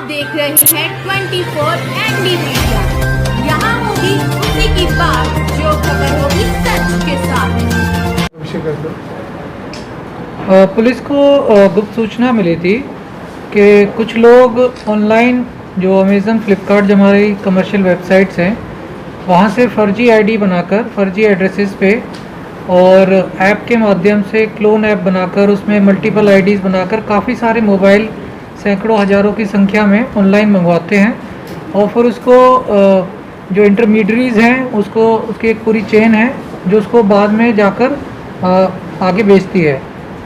देख रहे हैं 24 ND मीडिया। यहाँ होगी उसी की बात जो खबर होगी सच के साथ। पुलिस को गुप्त सूचना मिली थी कि कुछ लोग ऑनलाइन जो अमेज़न फ्लिपकार्ट जो हमारी कमर्शियल वेबसाइट्स हैं वहाँ से फ़र्जी आईडी बनाकर फ़र्जी एड्रेसेस पे और ऐप के माध्यम से क्लोन ऐप बनाकर उसमें मल्टीपल आईडीज़ बनाकर काफ़ी सारे मोबाइल सैकड़ों हज़ारों की संख्या में ऑनलाइन मंगवाते हैं और फिर उसको जो इंटरमीडियरीज़ हैं उसको उसकी एक पूरी चेन है जो उसको बाद में जाकर आगे बेचती है।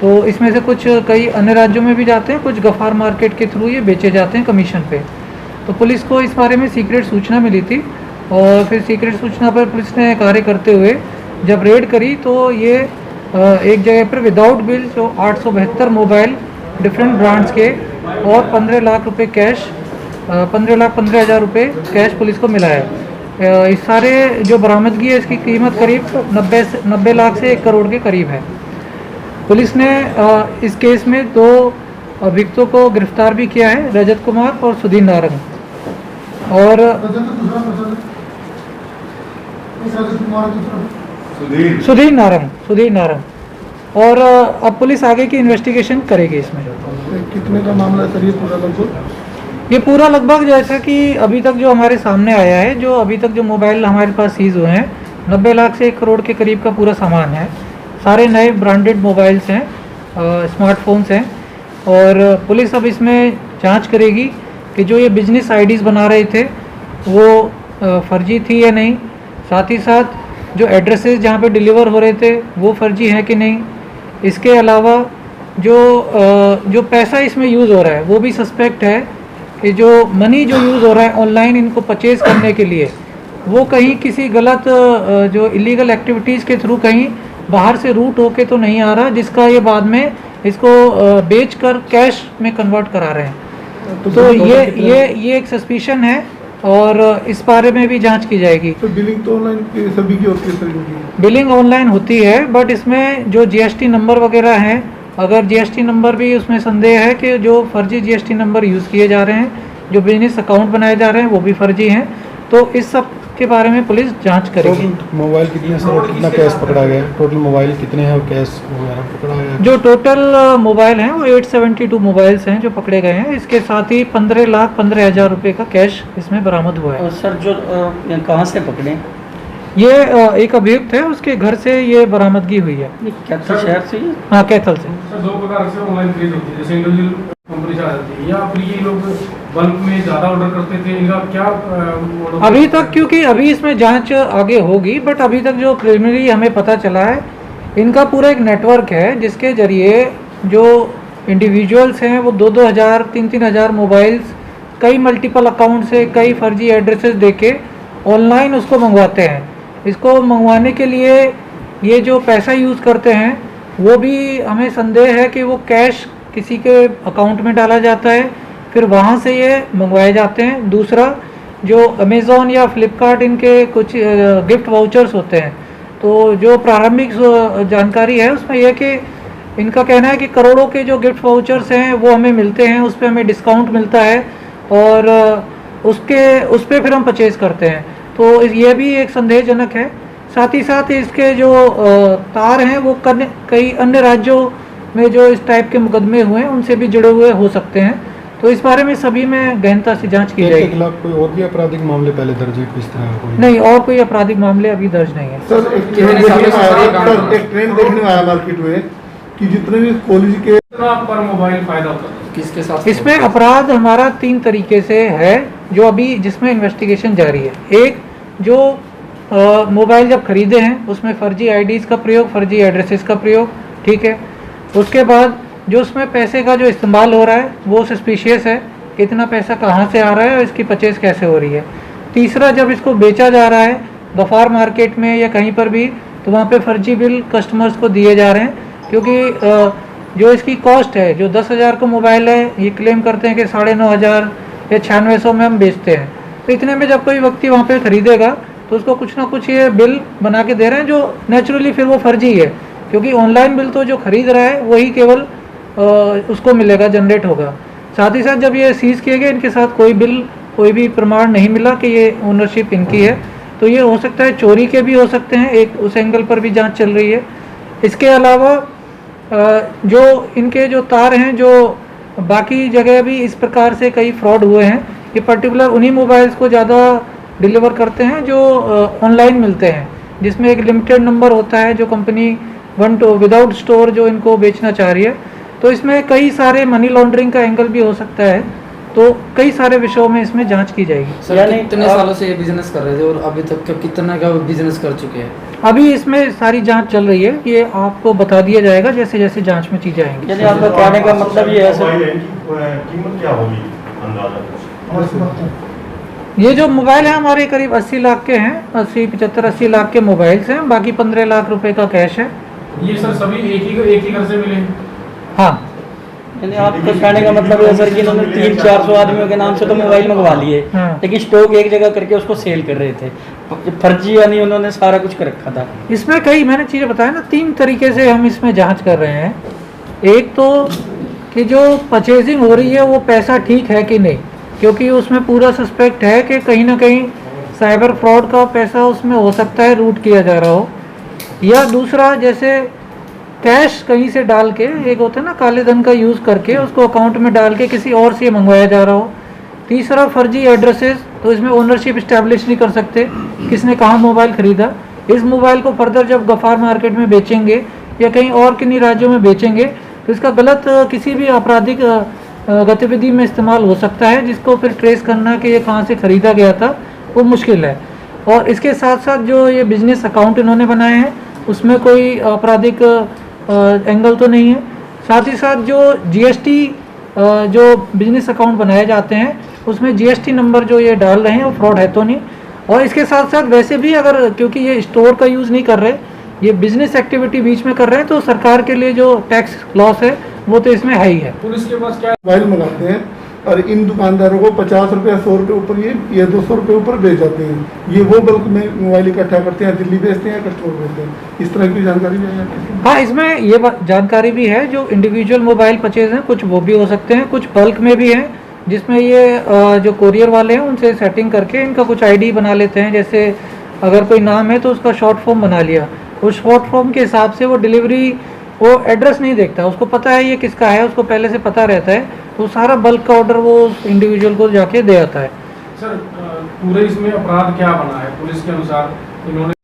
तो इसमें से कुछ कई अन्य राज्यों में भी जाते हैं, कुछ गफ़ार मार्केट के थ्रू ये बेचे जाते हैं कमीशन पे। तो पुलिस को इस बारे में सीक्रेट सूचना मिली थी और फिर सीक्रेट सूचना पर पुलिस ने कार्य करते हुए जब रेड करी तो ये एक जगह पर विदाउट बिल जो 872 मोबाइल डिफरेंट ब्रांड्स के और 15 लाख रुपए कैश 15,15,000 रुपये कैश पुलिस को मिला है। इस सारे जो बरामदगी है इसकी कीमत करीब 90 लाख से 1 करोड़ के करीब है। पुलिस ने इस केस में 2 अभियुक्तों को गिरफ्तार भी किया है, रजत कुमार और सुधीर नारंग। और सुधीर नारंग और अब पुलिस आगे की इन्वेस्टिगेशन करेगी। इसमें कितने का मामला है सर ये पूरा लगभग जैसा कि अभी तक जो हमारे सामने आया है, जो अभी तक जो मोबाइल हमारे पास सीज हुए हैं 90 लाख से 1 करोड़ के करीब का पूरा सामान है। सारे नए ब्रांडेड मोबाइल्स हैं, स्मार्टफोन्स हैं और पुलिस अब इसमें जांच करेगी कि जो ये बिजनेस आईडीज़ बना रहे थे वो फर्जी थी या नहीं, साथ ही साथ जो एड्रेसेस जहाँ पे डिलीवर हो रहे थे वो फर्जी हैं कि नहीं। इसके अलावा जो पैसा इसमें यूज़ हो रहा है वो भी सस्पेक्ट है कि जो मनी जो यूज़ हो रहा है ऑनलाइन इनको परचेज़ करने के लिए वो कहीं किसी गलत जो इलीगल एक्टिविटीज़ के थ्रू कहीं बाहर से रूट होके तो नहीं आ रहा, जिसका ये बाद में इसको बेचकर कैश में कन्वर्ट करा रहे हैं। तो ये एक सस्पिशन है और इस बारे में भी जांच की जाएगी। तो बिलिंग तो ऑनलाइन सभी की होती है? बिलिंग ऑनलाइन होती है बट इसमें जो जीएसटी नंबर वगैरह हैं, अगर जीएसटी नंबर भी उसमें संदेह है कि जो फर्जी जीएसटी नंबर यूज़ किए जा रहे हैं, जो बिजनेस अकाउंट बनाए जा रहे हैं वो भी फर्जी हैं, तो इस सब के बारे में पुलिस जांच करेगी। मोबाइल कितने सर, कितना कैश पकड़ा गया? टोटल मोबाइल कितने हैं और कैश वगैरह पकड़ा गया? जो टोटल मोबाइल हैं वो 872 मोबाइल्स हैं जो पकड़े गए हैं। इसके साथ ही 15,15,000 रुपये का कैश इसमें बरामद हुआ है। और सर जो कहाँ से पकड़े? ये एक अभियुक्त है, उसके घर से ये बरामदगी हुई है। कैथल शहर से? हाँ, कैथल से। सर 2 प्रकार से ऑनलाइन खरीद होती है, जैसे इंडिविजुअल कंपनी से आ जाती है या फिर ये लोग बल्क में ज़्यादा ऑर्डर करते थे, इनका क्या अभी तक, क्योंकि अभी इसमें जांच आगे होगी बट अभी तक जो प्रिलिमिनरी हमें पता चला है इनका पूरा एक नेटवर्क है जिसके ज़रिए जो इंडिविजुअल्स हैं वो 2-2 हज़ार 3-3 हज़ार मोबाइल्स कई मल्टीपल अकाउंट से कई फर्जी एड्रेसेस देके ऑनलाइन उसको मंगवाते हैं। इसको मंगवाने के लिए ये जो पैसा यूज़ करते हैं वो भी हमें संदेह है कि वो कैश किसी के अकाउंट में डाला जाता है, फिर वहाँ से ये मंगवाए जाते हैं। दूसरा, जो अमेज़ॉन या फ्लिपकार्ट इनके कुछ गिफ्ट वाउचर्स होते हैं, तो जो प्रारंभिक जानकारी है उसमें यह कि इनका कहना है कि करोड़ों के जो गिफ्ट वाउचर्स हैं वो हमें मिलते हैं, उस पर हमें डिस्काउंट मिलता है और उस पर फिर हम परचेज़ करते हैं। तो ये भी एक संदेहजनक है। साथ ही साथ इसके जो तार हैं वो कई अन्य राज्यों में जो इस टाइप के मुकदमे हुए हैं उनसे भी जुड़े हुए हो सकते हैं। तो इस बारे में सभी में गहनता से जांच की जाएगी। कोई और भी आपराधिक मामले पहले दर्ज है किस तरह? नहीं, और कोई आपराधिक मामले अभी दर्ज नहीं है। सर एक ट्रेंड देखने में आया मार्केट में कि जितने भी कॉलेज के पर मोबाइल फायदा होता है, किसके साथ? इसमें अपराध हमारा 3 तरीके से है जो अभी जिसमें इन्वेस्टिगेशन जारी है। एक, जो मोबाइल जब खरीदे हैं उसमें फर्जी आईडीज़ का प्रयोग, फर्जी एड्रेसेस का प्रयोग, ठीक है। उसके बाद जो उसमें पैसे का जो इस्तेमाल हो रहा है वो सस्पिशियस है, कितना पैसा कहाँ से आ रहा है और इसकी परचेज कैसे हो रही है। तीसरा, जब इसको बेचा जा रहा है गफ़ार मार्केट में या कहीं पर भी तो वहाँ पे फर्जी बिल कस्टमर्स को दिए जा रहे हैं, क्योंकि जो इसकी कॉस्ट है, जो 10,000 का मोबाइल है ये क्लेम करते हैं कि 9,500 या 9600 में हम बेचते हैं। तो इतने में जब कोई व्यक्ति वहाँ पे ख़रीदेगा तो उसको कुछ ना कुछ ये बिल बना के दे रहे हैं जो नेचुरली फिर वो फर्जी है, क्योंकि ऑनलाइन बिल तो जो खरीद रहा है वही केवल उसको मिलेगा, जनरेट होगा। साथ ही साथ जब ये सीज़ किए गए, इनके साथ कोई बिल, कोई भी प्रमाण नहीं मिला कि ये ओनरशिप इनकी है, तो ये हो सकता है चोरी के भी हो सकते हैं, एक उस एंगल पर भी जांच चल रही है। इसके अलावा जो इनके जो तार हैं, जो बाकी जगह भी इस प्रकार से कई फ्रॉड हुए हैं, ये पर्टिकुलर उन्हीं मोबाइल्स को ज़्यादा डिलीवर करते हैं जो ऑनलाइन मिलते हैं, जिसमें एक लिमिटेड नंबर होता है जो कंपनी विदाउट स्टोर जो इनको बेचना चाह रही है। तो इसमें कई सारे मनी लॉन्ड्रिंग का एंगल भी हो सकता है, तो कई सारे विषयों में इसमें जांच की जाएगी। सर यानी कितने सालों से ये बिजनेस कर रहे थे और अभी तक कितना का बिजनेस कर चुके हैं? अभी इसमें सारी जांच चल रही है, ये आपको बता दिया जाएगा जैसे जैसे जांच में चीज़ें आएंगी। यानी आपका कहने का मतलब ये है सर, कीमत क्या होगी अंदाजा? ये जो मोबाइल है हमारे करीब 80 लाख के हैं, 80 लाख के मोबाइल्स हैं, बाकी 15 लाख रुपए का कैश है। ये सर सभी एक ही घर से मिले? हाँ, यानी आपका कहने का मतलब है सर कि इन्होंने 300-400 आदमियों के नाम से तो मोबाइल मंगवा लिए, हाँ। लेकिन स्टॉक एक जगह करके उसको सेल कर रहे थे, फर्जी, यानी उन्होंने सारा कुछ कर रखा था। इसमें कई मैंने चीज़ें बताया ना, 3 तरीके से हम इसमें जांच कर रहे हैं। एक तो कि जो परचेजिंग हो रही है वो पैसा ठीक है कि नहीं, क्योंकि उसमें पूरा सस्पेक्ट है कि कहीं ना कहीं साइबर फ्रॉड का पैसा उसमें हो सकता है रूट किया जा रहा हो। या दूसरा, जैसे कैश कहीं से डाल के, एक होता है ना काले धन का यूज़ करके उसको अकाउंट में डाल के किसी और से मंगवाया जा रहा हो। तीसरा, फर्जी एड्रेसेस, तो इसमें ओनरशिप इस्टेब्लिश नहीं कर सकते किसने कहाँ मोबाइल ख़रीदा। इस मोबाइल को फर्दर जब गफ़ार मार्केट में बेचेंगे या कहीं और किन्हीं राज्यों में बेचेंगे तो इसका गलत किसी भी आपराधिक गतिविधि में इस्तेमाल हो सकता है, जिसको फिर ट्रेस करना कि ये कहाँ से ख़रीदा गया था वो मुश्किल है। और इसके साथ साथ जो ये बिजनेस अकाउंट इन्होंने बनाए हैं उसमें कोई आपराधिक एंगल तो नहीं है। साथ ही साथ जो जीएसटी जो बिजनेस अकाउंट बनाए जाते हैं उसमें जीएसटी नंबर जो ये डाल रहे हैं वो फ्रॉड है तो नहीं। और इसके साथ साथ वैसे भी अगर, क्योंकि ये स्टोर का यूज़ नहीं कर रहे, ये बिजनेस एक्टिविटी बीच में कर रहे हैं, तो सरकार के लिए जो टैक्स लॉस है वो तो इसमें है ही है। पुलिस के पास क्या मोबाइल मंगाते हैं और इन दुकानदारों को 50 रुपये 100 रुपये ऊपर ये 200 रुपये ऊपर बेच जाते हैं। ये वो बल्क में मोबाइल इकट्ठा करते हैं, दिल्ली बेचते हैं, कस्टमर बेचते हैं। इस तरह की जानकारी भी है? हाँ, इसमें ये जानकारी भी है, जो इंडिविजुअल मोबाइल परचेज हैं कुछ वो भी हो सकते हैं, कुछ बल्क में भी हैं, जिसमें ये जो कोरियर वाले हैं उनसे सेटिंग करके इनका कुछ आईडी बना लेते हैं। जैसे अगर कोई नाम है तो उसका शॉर्ट फॉर्म बना लिया, उस शॉर्ट फॉर्म के हिसाब से वो डिलीवरी, वो एड्रेस नहीं देखता, उसको पता है ये किसका है, उसको पहले से पता रहता है, तो सारा बल्क का ऑर्डर वो उस इंडिविजुअल को जाके दे आता है। सर पूरे इसमें अपराध क्या बना है पुलिस के अनुसार? इन्होंने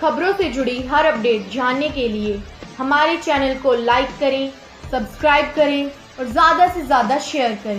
खबरों से जुड़ी हर अपडेट जानने के लिए हमारे चैनल को लाइक करें, सब्सक्राइब करें और ज़्यादा से ज़्यादा शेयर करें।